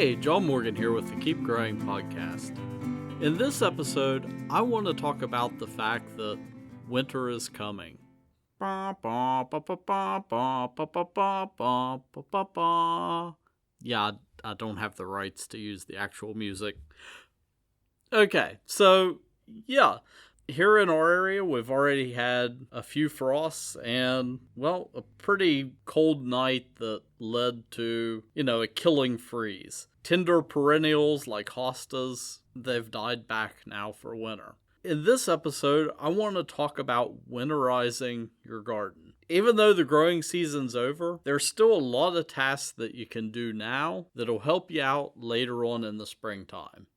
Hey, John Morgan here with the Keep Growing podcast. In this episode, I want to talk about the fact that winter is coming. Yeah, I don't have the rights to use the actual music. Okay, so yeah, here in our area, we've already had a few frosts and, well, a pretty cold night that led to, a killing freeze. Tender perennials like hostas, they've died back now for winter. In this episode, I want to talk about winterizing your garden. Even though the growing season's over, there's still a lot of tasks that you can do now that'll help you out later on in the springtime.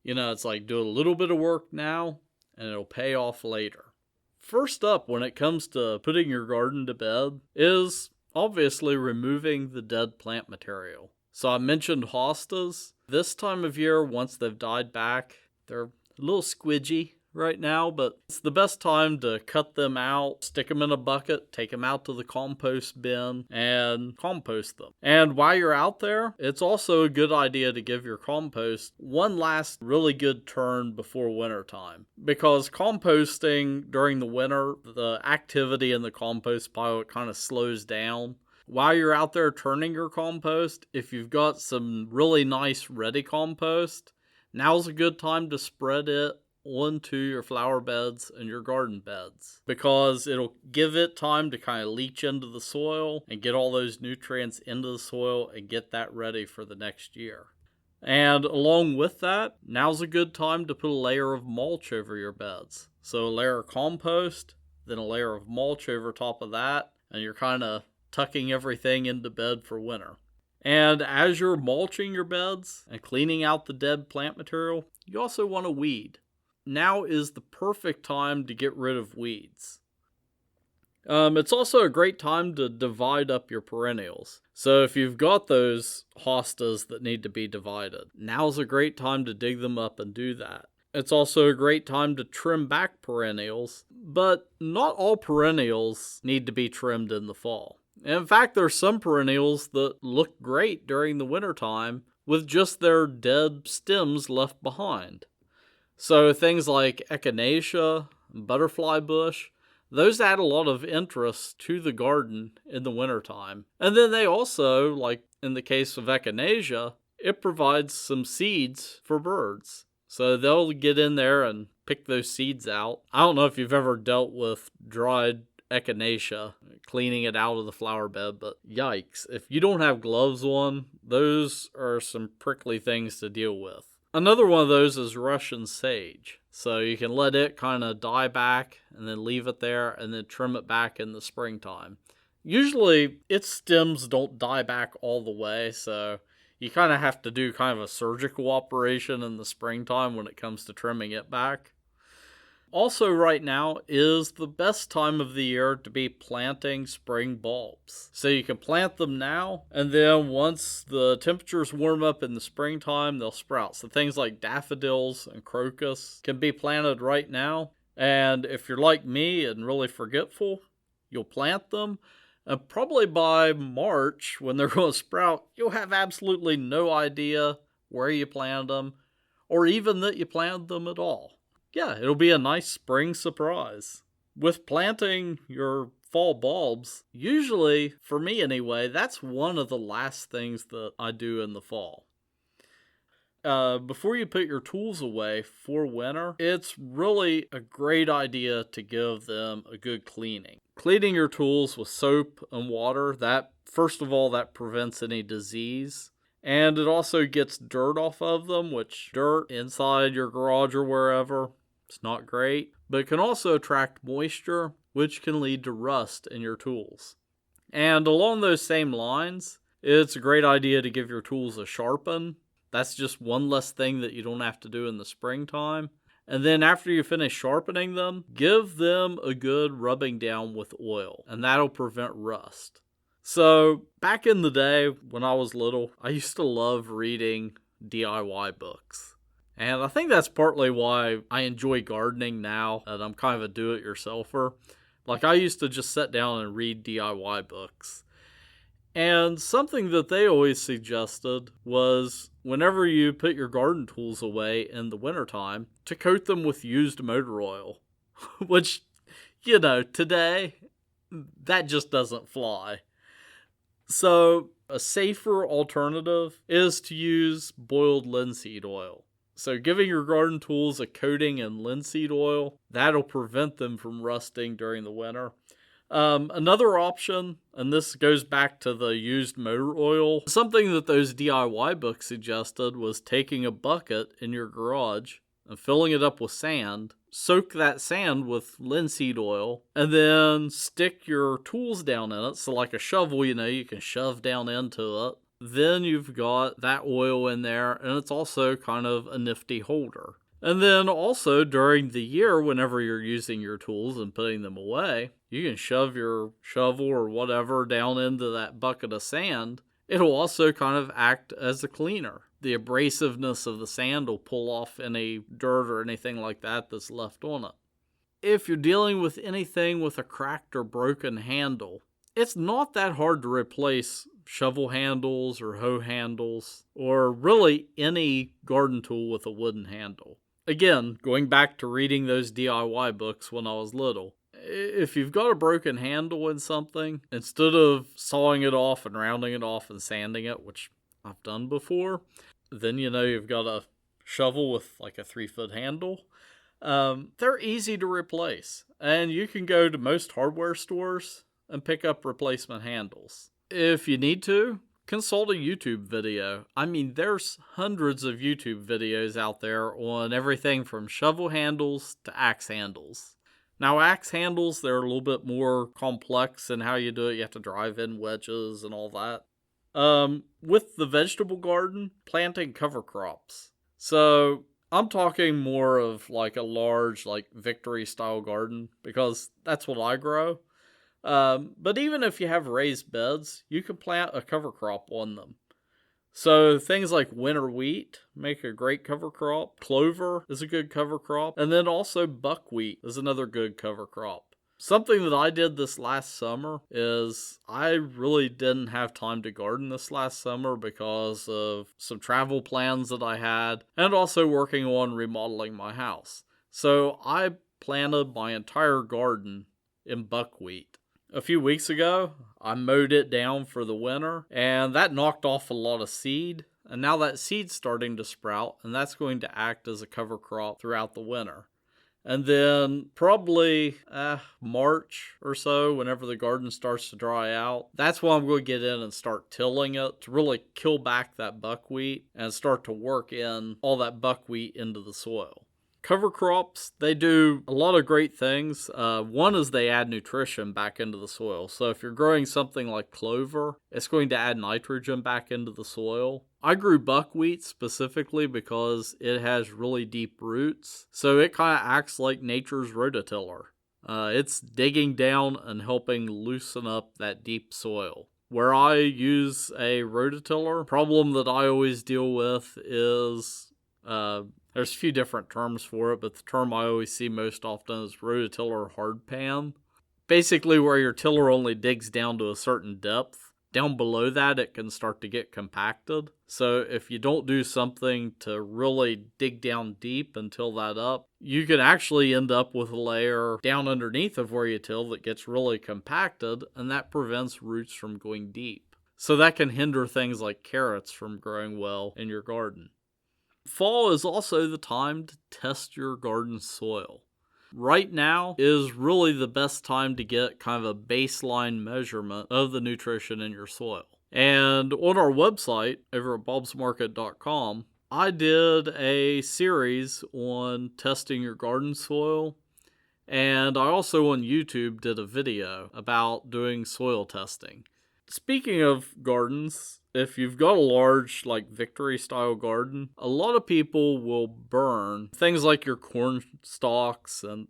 It's like do a little bit of work now, and it'll pay off later. First up, when it comes to putting your garden to bed, is obviously removing the dead plant material. So I mentioned hostas. This time of year, once they've died back, they're a little squidgy right now, but it's the best time to cut them out, stick them in a bucket, take them out to the compost bin, and compost them. And while you're out there, it's also a good idea to give your compost one last really good turn before wintertime. Because composting during the winter, the activity in the compost pile kind of slows down. While you're out there turning your compost, if you've got some really nice ready compost, now's a good time to spread it onto your flower beds and your garden beds, because it'll give it time to kind of leach into the soil and get all those nutrients into the soil and get that ready for the next year. And along with that, now's a good time to put a layer of mulch over your beds. So a layer of compost, then a layer of mulch over top of that, and you're kind of tucking everything into bed for winter. And as you're mulching your beds and cleaning out the dead plant material, you also want to weed. Now is the perfect time to get rid of weeds. It's also a great time to divide up your perennials. So if you've got those hostas that need to be divided, now's a great time to dig them up and do that. It's also a great time to trim back perennials, but not all perennials need to be trimmed in the fall. In fact, there's some perennials that look great during the wintertime with just their dead stems left behind. So things like echinacea, butterfly bush, those add a lot of interest to the garden in the wintertime. And then they also, like in the case of echinacea, it provides some seeds for birds. So they'll get in there and pick those seeds out. I don't know if you've ever dealt with dried echinacea, cleaning it out of the flower bed, but yikes. If you don't have gloves on, those are some prickly things to deal with. Another one of those is Russian sage. So you can let it kind of die back and then leave it there and then trim it back in the springtime. Usually its stems don't die back all the way, so you kind of have to do kind of a surgical operation in the springtime when it comes to trimming it back. Also right now is the best time of the year to be planting spring bulbs. So you can plant them now, and then once the temperatures warm up in the springtime, they'll sprout. So things like daffodils and crocus can be planted right now. And if you're like me and really forgetful, you'll plant them. And probably by March, when they're going to sprout, you'll have absolutely no idea where you planted them, or even that you planted them at all. Yeah, it'll be a nice spring surprise. With planting your fall bulbs, usually, for me anyway, that's one of the last things that I do in the fall. Before you put your tools away for winter, it's really a great idea to give them a good cleaning. Cleaning your tools with soap and water, that prevents any disease. And it also gets dirt off of them, which dirt inside your garage or wherever, it's not great. But it can also attract moisture, which can lead to rust in your tools. And along those same lines, it's a great idea to give your tools a sharpen. That's just one less thing that you don't have to do in the springtime. And then after you finish sharpening them, give them a good rubbing down with oil, and that'll prevent rust. So, back in the day when I was little, I used to love reading DIY books. And I think that's partly why I enjoy gardening now, and I'm kind of a do-it-yourselfer. Like, I used to just sit down and read DIY books. And something that they always suggested was whenever you put your garden tools away in the wintertime, to coat them with used motor oil, which, today, that just doesn't fly. So, a safer alternative is to use boiled linseed oil. So, giving your garden tools a coating in linseed oil, that'll prevent them from rusting during the winter. Another option, and this goes back to the used motor oil, something that those DIY books suggested was taking a bucket in your garage and filling it up with sand, soak that sand with linseed oil, and then stick your tools down in it. So like a shovel, you can shove down into it. Then you've got that oil in there, and it's also kind of a nifty holder. And then also during the year, whenever you're using your tools and putting them away, you can shove your shovel or whatever down into that bucket of sand. It'll also kind of act as a cleaner. The abrasiveness of the sand will pull off any dirt or anything like that that's left on it. If you're dealing with anything with a cracked or broken handle, it's not that hard to replace shovel handles or hoe handles, or really any garden tool with a wooden handle. Again, going back to reading those DIY books when I was little, if you've got a broken handle in something, instead of sawing it off and rounding it off and sanding it, which I've done before, then you've got a shovel with like a 3-foot handle. They're easy to replace, and you can go to most hardware stores and pick up replacement handles. If you need to, consult a YouTube video. I mean, there's hundreds of YouTube videos out there on everything from shovel handles to axe handles. Now, axe handles, they're a little bit more complex in how you do it. You have to drive in wedges and all that. With the vegetable garden, planting cover crops. So, I'm talking more of like a large, like Victory style garden, because that's what I grow. But even if you have raised beds, you can plant a cover crop on them. So things like winter wheat make a great cover crop. Clover is a good cover crop. And then also buckwheat is another good cover crop. Something that I did this last summer is I really didn't have time to garden this last summer because of some travel plans that I had and also working on remodeling my house. So I planted my entire garden in buckwheat. A few weeks ago, I mowed it down for the winter, and that knocked off a lot of seed, and now that seed's starting to sprout, and that's going to act as a cover crop throughout the winter. And then probably March or so, whenever the garden starts to dry out, that's when I'm going to get in and start tilling it to really kill back that buckwheat and start to work in all that buckwheat into the soil. Cover crops, they do a lot of great things. One is they add nutrition back into the soil. So if you're growing something like clover, it's going to add nitrogen back into the soil. I grew buckwheat specifically because it has really deep roots. So it kind of acts like nature's rototiller. It's digging down and helping loosen up that deep soil. Where I use a rototiller, problem that I always deal with is... there's a few different terms for it, but the term I always see most often is rototiller hardpan. Basically where your tiller only digs down to a certain depth. Down below that, it can start to get compacted. So if you don't do something to really dig down deep and till that up, you can actually end up with a layer down underneath of where you till that gets really compacted, and that prevents roots from going deep. So that can hinder things like carrots from growing well in your garden. Fall is also the time to test your garden soil. Right now is really the best time to get kind of a baseline measurement of the nutrition in your soil. And on our website, over at bobsmarket.com, I did a series on testing your garden soil. And I also on YouTube did a video about doing soil testing. Speaking of gardens, if you've got a large, like Victory style garden, a lot of people will burn things like your corn stalks and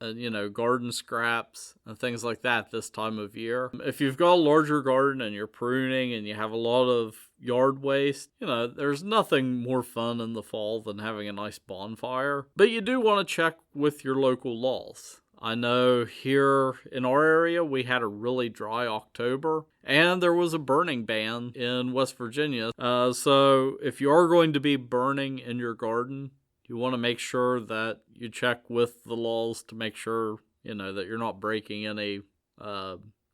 garden scraps and things like that this time of year. If you've got a larger garden and you're pruning and you have a lot of yard waste, there's nothing more fun in the fall than having a nice bonfire. But you do want to check with your local laws. I know here in our area we had a really dry October, and there was a burning ban in West Virginia. So if you are going to be burning in your garden, you want to make sure that you check with the laws to make sure, that you're not breaking any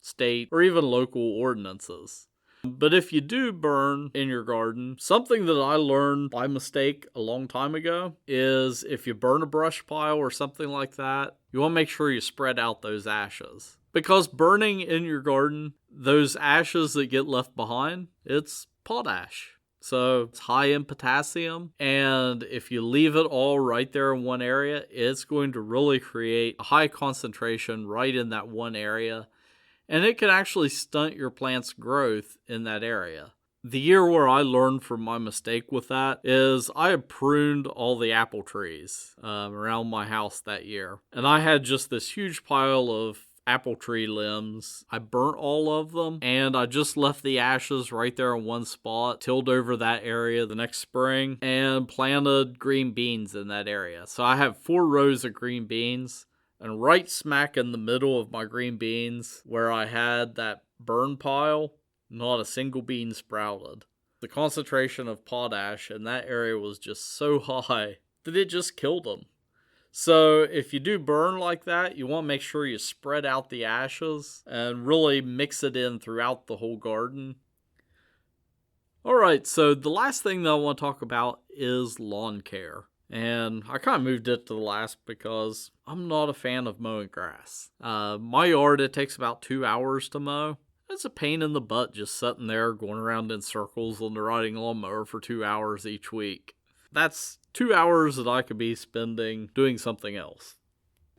state or even local ordinances. But if you do burn in your garden, something that I learned by mistake a long time ago is if you burn a brush pile or something like that, you want to make sure you spread out those ashes. Because burning in your garden, those ashes that get left behind, it's potash. So it's high in potassium, and if you leave it all right there in one area, it's going to really create a high concentration right in that one area. And it can actually stunt your plant's growth in that area. The year where I learned from my mistake with that is I had pruned all the apple trees around my house that year. And I had just this huge pile of apple tree limbs. I burnt all of them, and I just left the ashes right there in one spot, tilled over that area the next spring, and planted green beans in that area. So I have 4 rows of green beans. And right smack in the middle of my green beans, where I had that burn pile, not a single bean sprouted. The concentration of potash in that area was just so high that it just killed them. So if you do burn like that, you want to make sure you spread out the ashes and really mix it in throughout the whole garden. Alright, so the last thing that I want to talk about is lawn care. And I kind of moved it to the last because I'm not a fan of mowing grass. My yard, it takes about 2 hours to mow. It's a pain in the butt just sitting there going around in circles on the riding lawnmower for 2 hours each week. That's 2 hours that I could be spending doing something else.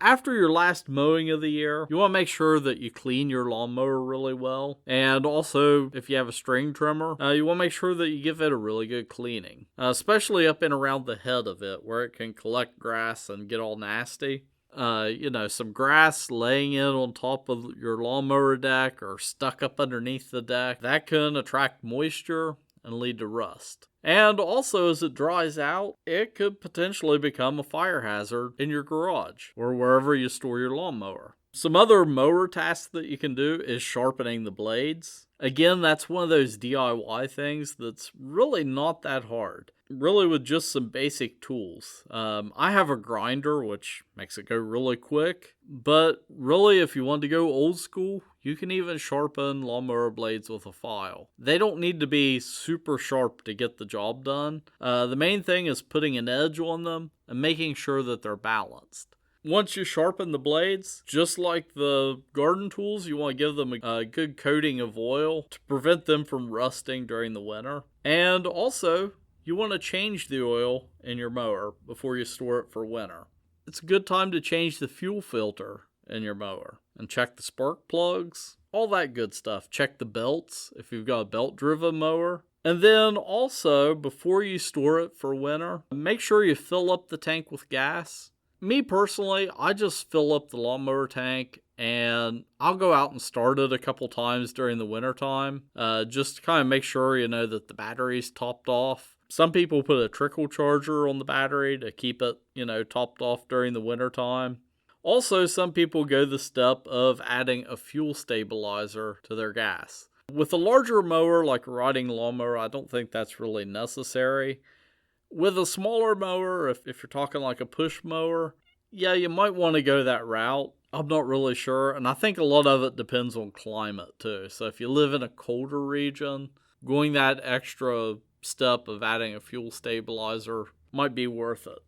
After your last mowing of the year, you want to make sure that you clean your lawnmower really well. And also, if you have a string trimmer, you want to make sure that you give it a really good cleaning. Especially up and around the head of it, where it can collect grass and get all nasty. Some grass laying in on top of your lawnmower deck or stuck up underneath the deck, that can attract moisture and lead to rust. And also, as it dries out, it could potentially become a fire hazard in your garage or wherever you store your lawnmower. Some other mower tasks that you can do is sharpening the blades. Again, that's one of those DIY things that's really not that hard. Really with just some basic tools. I have a grinder, which makes it go really quick. But really, if you want to go old school, you can even sharpen lawnmower blades with a file. They don't need to be super sharp to get the job done. The main thing is putting an edge on them and making sure that they're balanced. Once you sharpen the blades, just like the garden tools, you want to give them a good coating of oil to prevent them from rusting during the winter. And also, you want to change the oil in your mower before you store it for winter. It's a good time to change the fuel filter in your mower and check the spark plugs, all that good stuff. Check the belts if you've got a belt-driven mower. And then also, before you store it for winter, make sure you fill up the tank with gas. Me personally, I just fill up the lawnmower tank and I'll go out and start it a couple times during the winter time, just to kind of make sure, that the battery's topped off. Some people put a trickle charger on the battery to keep it, topped off during the winter time. Also, some people go the step of adding a fuel stabilizer to their gas. With a larger mower like a riding lawnmower, I don't think that's really necessary. With a smaller mower, if you're talking like a push mower, yeah, you might want to go that route. I'm not really sure, and I think a lot of it depends on climate too. So if you live in a colder region, going that extra step of adding a fuel stabilizer might be worth it.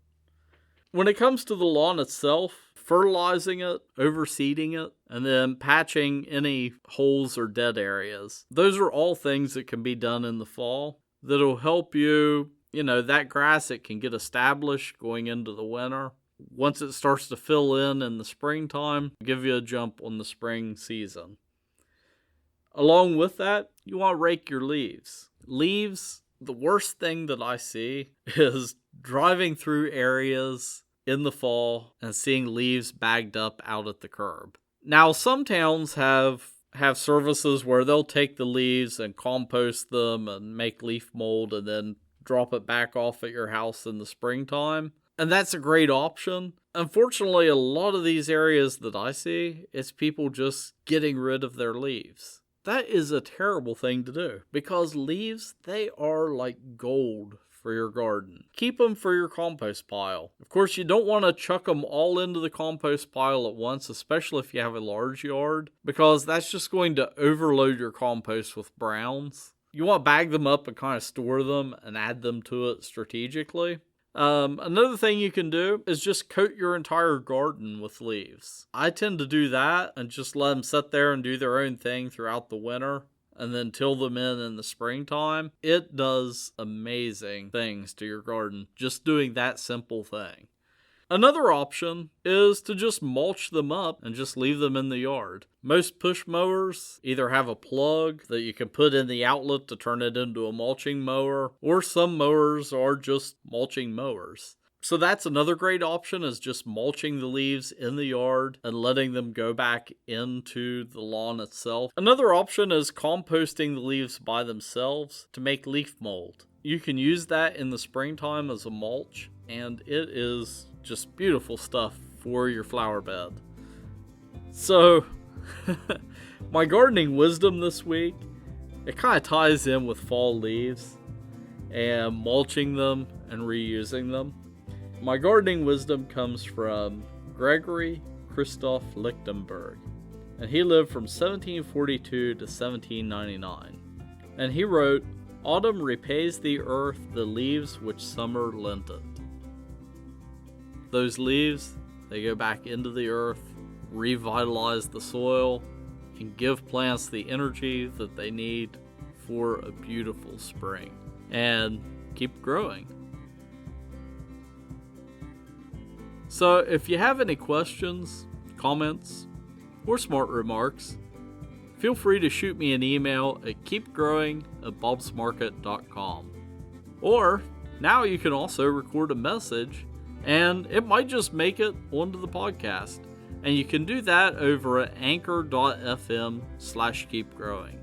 When it comes to the lawn itself, fertilizing it, overseeding it, and then patching any holes or dead areas, those are all things that can be done in the fall that'll help you. That grass, it can get established going into the winter. Once it starts to fill in the springtime, give you a jump on the spring season. Along with that, you want to rake your leaves. Leaves, the worst thing that I see is driving through areas in the fall and seeing leaves bagged up out at the curb. Now, some towns have services where they'll take the leaves and compost them and make leaf mold and then drop it back off at your house in the springtime. And that's a great option. Unfortunately, a lot of these areas that I see, it's people just getting rid of their leaves. That is a terrible thing to do, because leaves, they are like gold for your garden. Keep them for your compost pile. Of course, you don't want to chuck them all into the compost pile at once, especially if you have a large yard, because that's just going to overload your compost with browns. You want to bag them up and kind of store them and add them to it strategically. Another thing you can do is just coat your entire garden with leaves. I tend to do that and just let them sit there and do their own thing throughout the winter, and then till them in the springtime. It does amazing things to your garden, just doing that simple thing. Another option is to just mulch them up and just leave them in the yard. Most push mowers either have a plug that you can put in the outlet to turn it into a mulching mower, or some mowers are just mulching mowers. So that's another great option, is just mulching the leaves in the yard and letting them go back into the lawn itself. Another option is composting the leaves by themselves to make leaf mold. You can use that in the springtime as a mulch, and it is just beautiful stuff for your flower bed. So, my gardening wisdom this week, it kind of ties in with fall leaves and mulching them and reusing them. My gardening wisdom comes from Gregory Christoph Lichtenberg, and he lived from 1742 to 1799. And he wrote, "Autumn repays the earth the leaves which summer lent it." Those leaves, they go back into the earth, revitalize the soil, and give plants the energy that they need for a beautiful spring, and keep growing. So if you have any questions, comments, or smart remarks, feel free to shoot me an email at keepgrowing@bobsmarket.com. Or now you can also record a message, and it might just make it onto the podcast. And you can do that over at anchor.fm/keepgrowing.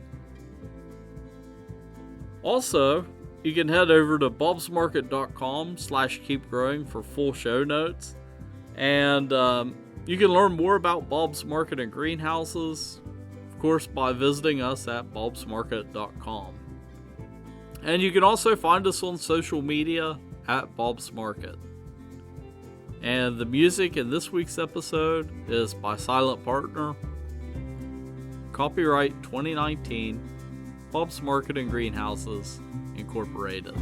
Also, you can head over to bobsmarket.com/keepgrowing for full show notes. And you can learn more about Bob's Market and greenhouses, of course, by visiting us at bobsmarket.com. And you can also find us on social media at Bob's Market. And the music in this week's episode is by Silent Partner. Copyright 2019, Bob's Market and Greenhouses, Incorporated.